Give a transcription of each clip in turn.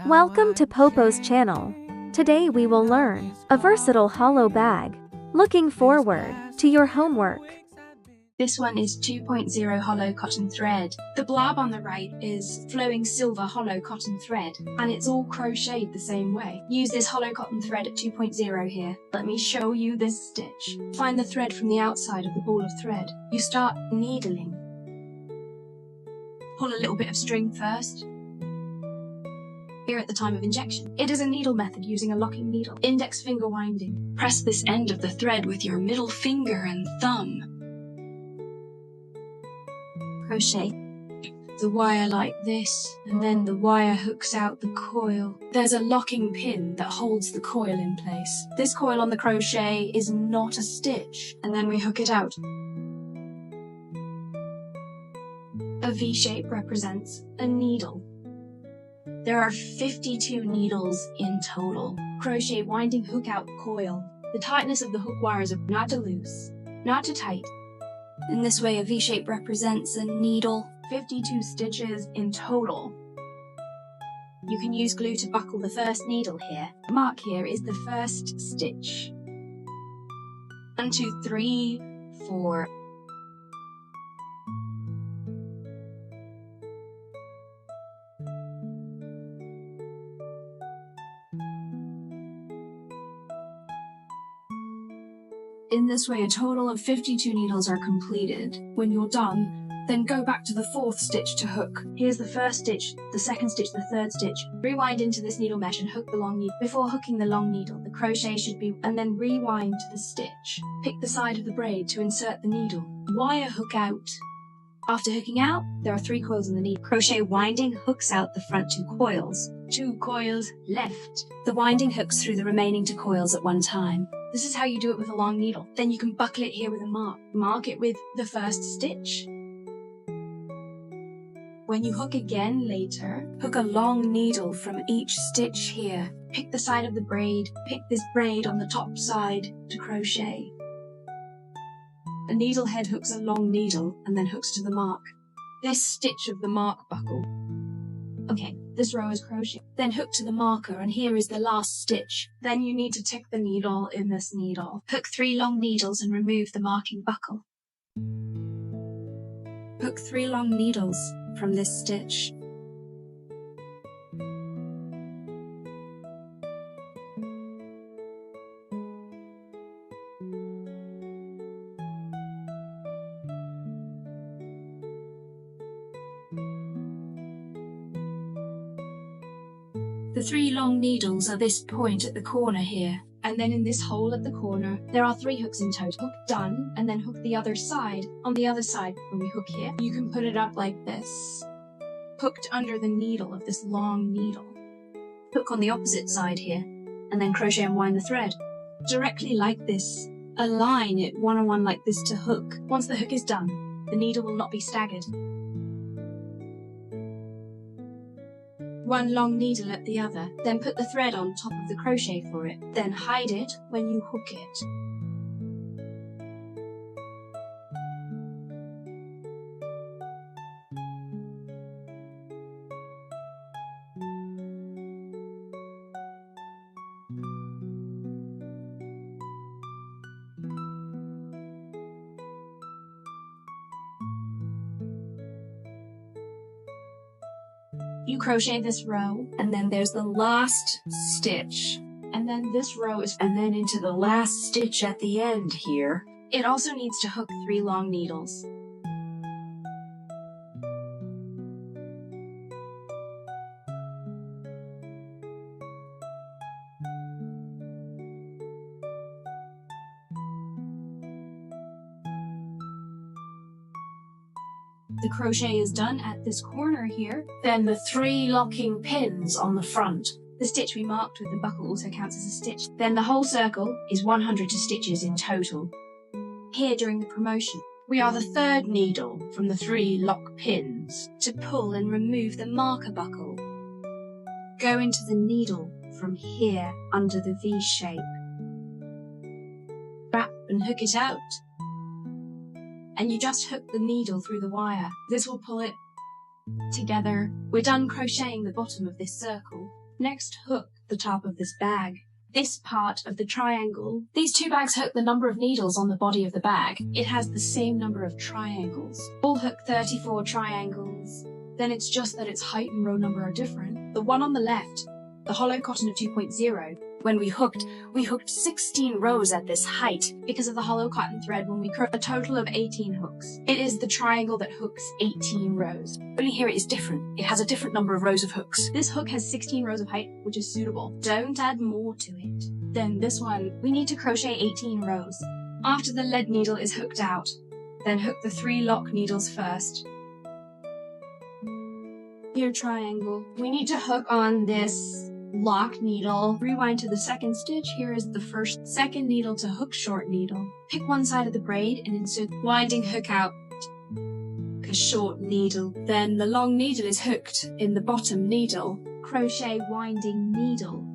Welcome to PoPo's channel. Today we will learn a versatile hollow bag. Looking forward to your homework. This one is 2.0 hollow cotton thread. The blab on the right is flowing silver hollow cotton thread, and it's all crocheted the same way. Use this hollow cotton thread at 2.0 here. Let me show you this stitch. Find the thread from the outside of the ball of thread. You start needling. Pull a little bit of string first. Here at the time of injection. It is a needle method using a locking needle. Index finger winding. Press this end of the thread with your middle finger and thumb. Crochet the wire like this, and then the wire hooks out the coil. There's a locking pin that holds the coil in place. This coil on the crochet is not a stitch, and then we hook it out. A V shape represents a needle. There are 52 needles in total. Crochet winding hook out coil. The tightness of the hook wires are not too loose, not too tight. In this way, a V shape represents a needle. 52 stitches in total. You can use glue to buckle the first needle here. The mark here is the first stitch. 1, 2, 3, 4. In this way, a total of 52 needles are completed. When you're done, then go back to the fourth stitch to hook. Here's the first stitch, the second stitch, the third stitch. Rewind into this needle mesh and hook the long needle. Before hooking the long needle, the crochet should be, and then rewind to the stitch. Pick the side of the braid to insert the needle. Wire hook out. After hooking out, there are 3 coils in the needle. Crochet winding hooks out the front 2 coils. 2 coils left. The winding hooks through the remaining 2 coils at one time. This is how you do it with a long needle. Then you can buckle it here with a mark. Mark it with the first stitch. When you hook again later, hook a long needle from each stitch here. Pick the side of the braid. Pick this braid on the top side to crochet. A needle head hooks a long needle and then hooks to the mark. This stitch of the mark buckle. Okay, this row is crochet. Then hook to the marker, and here is the last stitch. Then you need to tick the needle in this needle. Hook 3 long needles and remove the marking buckle. Hook 3 long needles from this stitch. The 3 long needles are this point at the corner here, and then in this hole at the corner, there are 3 hooks in total. Hook done, and then hook the other side. On the other side, when we hook here, you can put it up like this, hooked under the needle of this long needle. Hook on the opposite side here, and then crochet and wind the thread. Directly like this, align it one-on-one like this to hook. Once the hook is done, the needle will not be staggered. 1 long needle at the other, then put the thread on top of the crochet for it, then hide it when you hook it. You crochet this row, and then there's the last stitch, and then this row is, and then into the last stitch at the end here. It also needs to hook 3 long needles. The crochet is done at this corner here. Then the 3 locking pins on the front. The stitch we marked with the buckle also counts as a stitch. Then the whole circle is 102 stitches in total. Here during the promotion, we are the 3rd needle from the 3 lock pins to pull and remove the marker buckle. Go into the needle from here under the V shape. Wrap and hook it out. And you just hook the needle through the wire. This will pull it together. We're done crocheting the bottom of this circle. Next, hook the top of this bag. This part of the triangle. These two bags hook the number of needles on the body of the bag. It has the same number of triangles. We'll hook 34 triangles. Then it's just that its height and row number are different. The one on the left, the hollow cotton of 2.0, when we hooked 16 rows at this height because of the hollow cotton thread when we a total of 18 hooks. It is the triangle that hooks 18 rows. Only here it is different. It has a different number of rows of hooks. This hook has 16 rows of height, which is suitable. Don't add more to it. Then this one, we need to crochet 18 rows. After the lead needle is hooked out, then hook the 3 lock needles first. Here, triangle. We need to hook on this lock needle. Rewind to the second stitch. Here is the second needle to hook short needle. Pick one side of the braid and insert winding hook out a short needle. Then the long needle is hooked in the bottom needle. Crochet winding needle.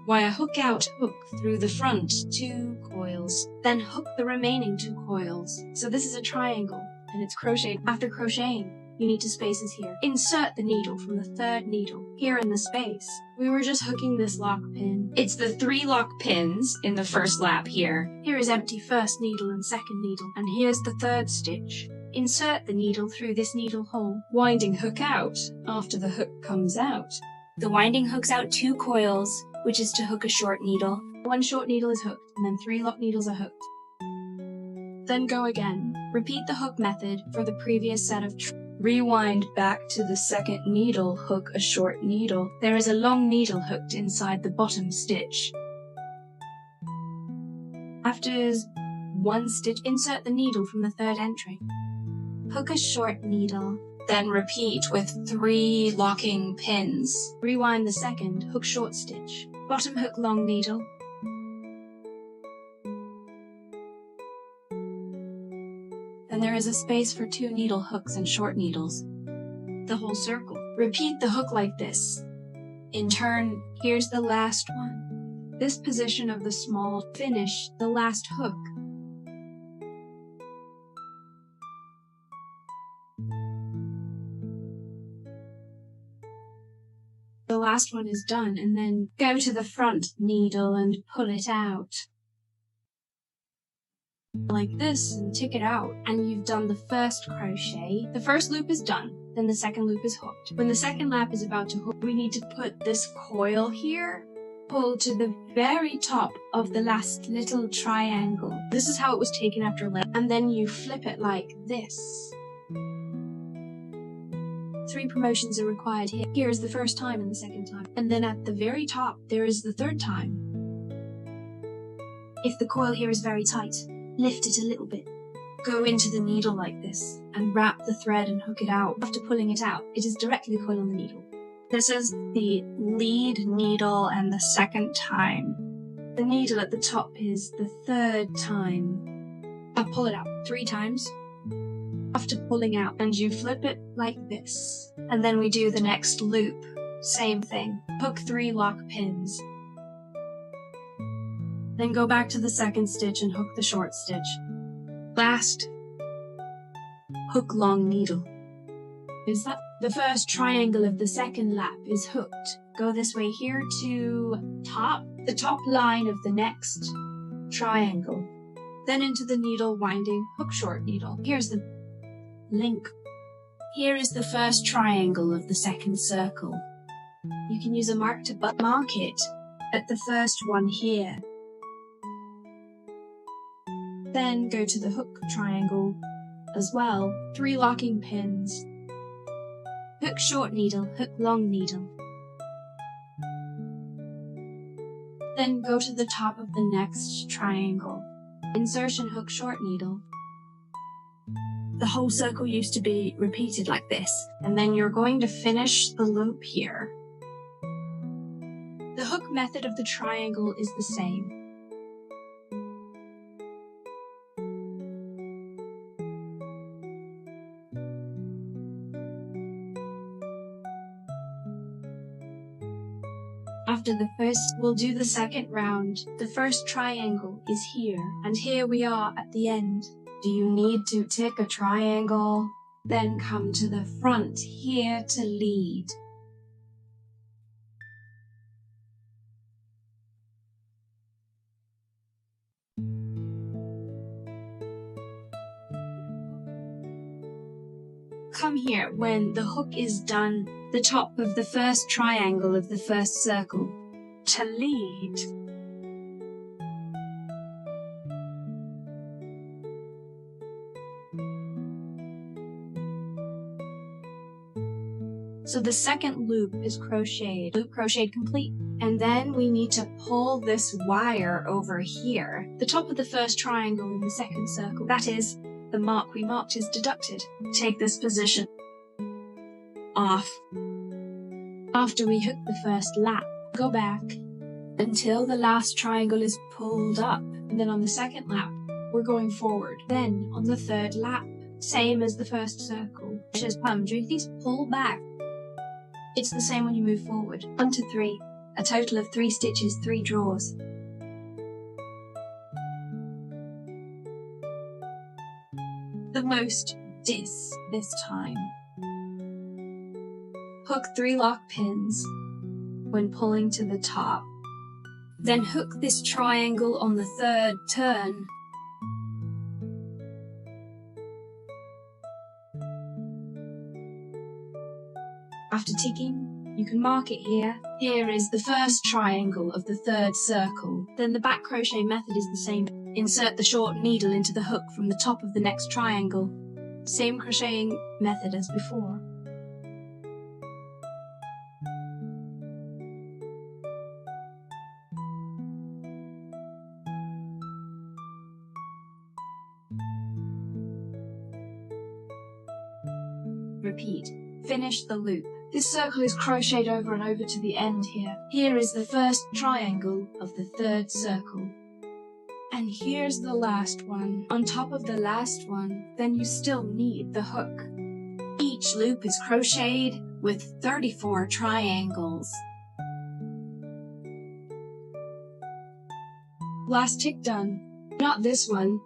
Wire hook out hook through the front 2 coils. Then hook the remaining 2 coils. So this is a triangle and it's crocheted. After crocheting, you need to spaces here. Insert the needle from the 3rd needle here in the space. We were just hooking this lock pin. It's the 3 lock pins in the first lap here. Here is empty first needle and second needle, and here's the 3rd stitch. Insert the needle through this needle hole. Winding hook out after the hook comes out. The winding hooks out 2 coils, which is to hook a short needle. 1 short needle is hooked, and then 3 lock needles are hooked. Then go again. Repeat the hook method for the previous set of rewind back to the 2nd needle, hook a short needle. There is a long needle hooked inside the bottom stitch. After 1 stitch, insert the needle from the 3rd entry. Hook a short needle. Then repeat with 3 locking pins. Rewind the 2nd, hook short stitch. Bottom hook long needle. Then there is a space for 2 needle hooks and short needles. The whole circle. Repeat the hook like this. In turn, here's the last one. This position of the small finish, the last hook. The last one is done, and then go to the front needle and pull it out. Like this, and tick it out, and you've done the first crochet. The first loop is done, then the second loop is hooked. When the second lap is about to hook, we need to put this coil here, pull to the very top of the last little triangle. This is how it was taken after length, and then you flip it like this. 3 promotions are required here. Here is the first time and the second time, and then at the very top there is the 3rd time. If the coil here is very tight, lift it a little bit. Go into the needle like this and wrap the thread and hook it out. After pulling it out, it is directly coiled on the needle. This is the lead needle and the 2nd time. The needle at the top is the 3rd time. I'll pull it out 3 times. After pulling out, and you flip it like this. And then we do the next loop. Same thing. Hook 3 lock pins. Then go back to the 2nd stitch and hook the short stitch. Last, hook long needle. Is that the first triangle of the 2nd lap is hooked? Go this way here to the top line of the next triangle. Then into the needle winding, hook short needle. Here's the link. Here is the first triangle of the 2nd circle. You can use a mark to mark it at the first one here. Then go to the hook triangle as well. 3 locking pins. Hook short needle, hook long needle. Then go to the top of the next triangle. Insertion hook short needle. The whole circle used to be repeated like this, and then you're going to finish the loop here. The hook method of the triangle is the same. After the first, we'll do the 2nd round. The first triangle is here, and here we are at the end. Do you need to tick a triangle? Then come to the front here to lead. come here when the hook is done, the top of the first triangle of the first circle, to lead. So the second loop is crocheted, loop crocheted complete. And then we need to pull this wire over here. The top of the first triangle in the second circle, that is, the mark we marked is deducted. Take this position off. After we hook the first lap, go back until the last triangle is pulled up. And then on the second lap, we're going forward. Then on the third lap, same as the first circle, which is palm, please pull back. It's the same when you move forward. 1 to 3. A total of 3 stitches, 3 draws. The most this time. Hook 3 lock pins when pulling to the top. Then hook this triangle on the third turn. After ticking, you can mark it here. Here is the first triangle of the third circle. Then the back crochet method is the same. Insert the short needle into the hook from the top of the next triangle. Same crocheting method as before. Repeat. Finish the loop. This circle is crocheted over and over to the end here. Here is the first triangle of the third circle. And here's the last one. On top of the last one, then you still need the hook. Each loop is crocheted with 34 triangles. Last tick done. Not this one.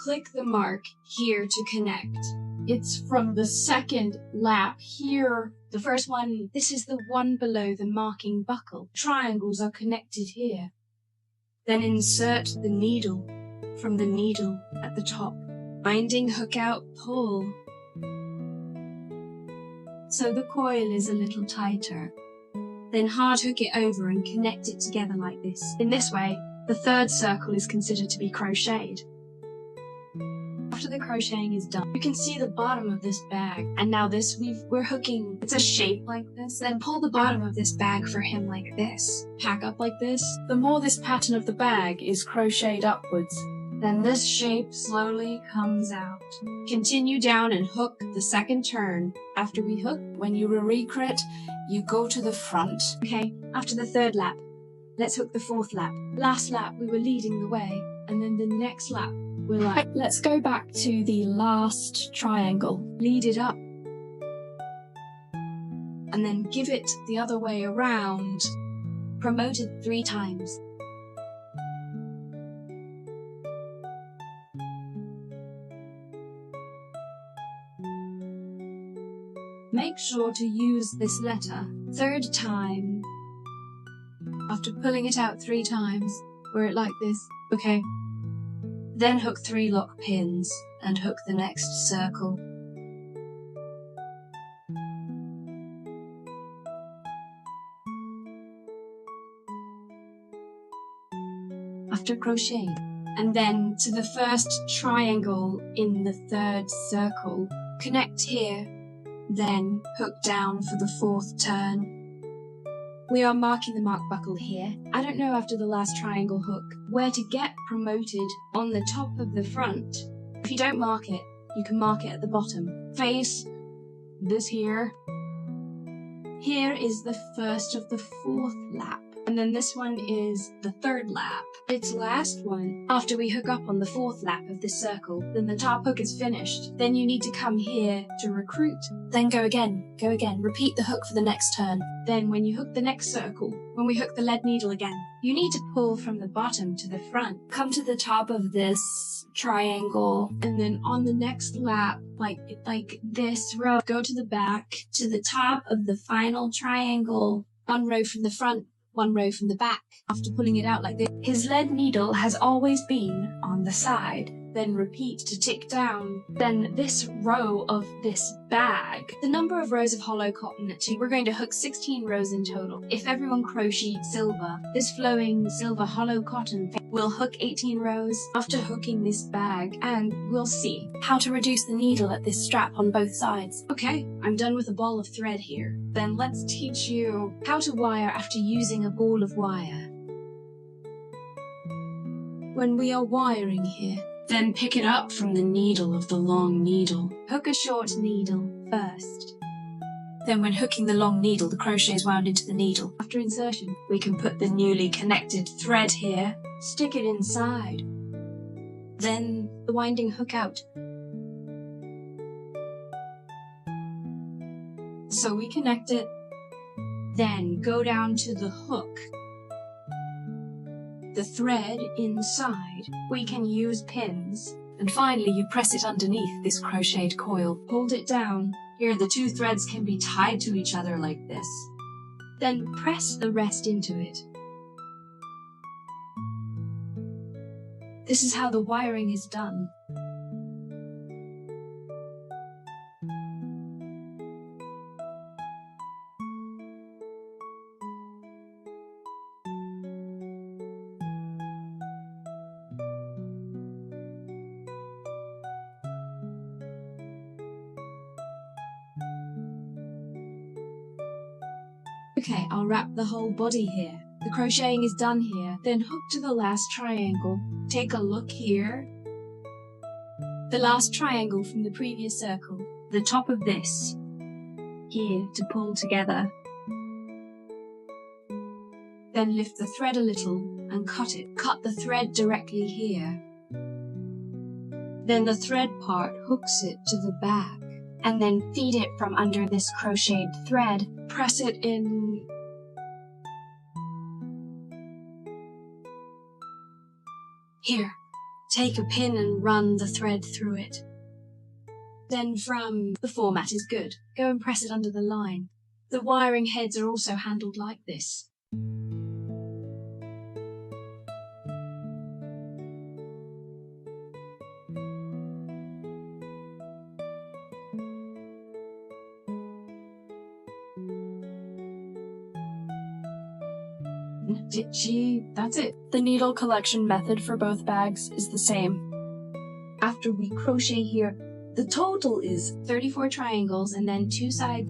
Click the mark here to connect. It's from the second lap here. The first one, this is the one below the marking buckle. Triangles are connected here. Then insert the needle from the needle at the top. Binding hook out, pull. So the coil is a little tighter. Then hard hook it over and connect it together like this. In this way, the third circle is considered to be crocheted. After the crocheting is done, you can see the bottom of this bag. And now this, we're hooking, it's a shape like this. Then pull the bottom of this bag for him like this. Pack up like this. The more this pattern of the bag is crocheted upwards, then this shape slowly comes out. Continue down and hook the second turn. After we hook, when you recroch, you go to the front. Okay, after the third lap, let's hook the fourth lap. Last lap, we were leading the way. And then the next lap, we're like, let's go back to the last triangle. Lead it up. And then give it the other way around. Promote it 3 times. Make sure to use this letter 3rd time. After pulling it out 3 times, wear it like this. Okay. Then hook 3 lock pins and hook the next circle. After crocheting, and then to the first triangle in the 3rd circle, connect here, then hook down for the 4th turn. We are marking the mark buckle here. I don't know after the last triangle hook where to get promoted on the top of the front. If you don't mark it, you can mark it at the bottom. Face this here. Here is the first of the 4th lap. And then this one is the 3rd lap. Its last one. After we hook up on the 4th lap of this circle, then the top hook is finished. Then you need to come here to recruit. Then go again. Repeat the hook for the next turn. Then when you hook the next circle, when we hook the lead needle again, you need to pull from the bottom to the front. Come to the top of this triangle, and then on the next lap, like this row, go to the back, to the top of the final triangle. 1 row from the front, 1 row from the back. After pulling it out like this, his lead needle has always been on the side. then repeat to tick down. Then this row of this bag, the number of rows of hollow cotton, we're going to hook 16 rows in total. If everyone crocheted silver, this flowing silver hollow cotton will hook 18 rows after hooking this bag, and we'll see how to reduce the needle at this strap on both sides. Okay, I'm done with a ball of thread here. Then let's teach you how to wire after using a ball of wire. When we are wiring here, then pick it up from the needle of the long needle. Hook a short needle first. Then when hooking the long needle, the crochet is wound into the needle. After insertion, we can put the newly connected thread here, stick it inside, then the winding hook out. So we connect it, then go down to the hook. The thread inside, we can use pins, and finally you press it underneath this crocheted coil. Hold it down. Here the two threads can be tied to each other like this. Then press the rest into it. This is how the wiring is done. Okay, I'll wrap the whole body here. The crocheting is done here. Then hook to the last triangle. Take a look here. The last triangle from the previous circle. The top of this. Here to pull together. Then lift the thread a little and cut it. Cut the thread directly here. Then the thread part hooks it to the back. And then feed it from under this crocheted thread. Press it in. Here, take a pin and run the thread through it. Then from the format is good. Go and press it under the line. The wiring heads are also handled like this. That's it. The needle collection method for both bags is the same. After we crochet here, the total is 34 triangles and then 2 sides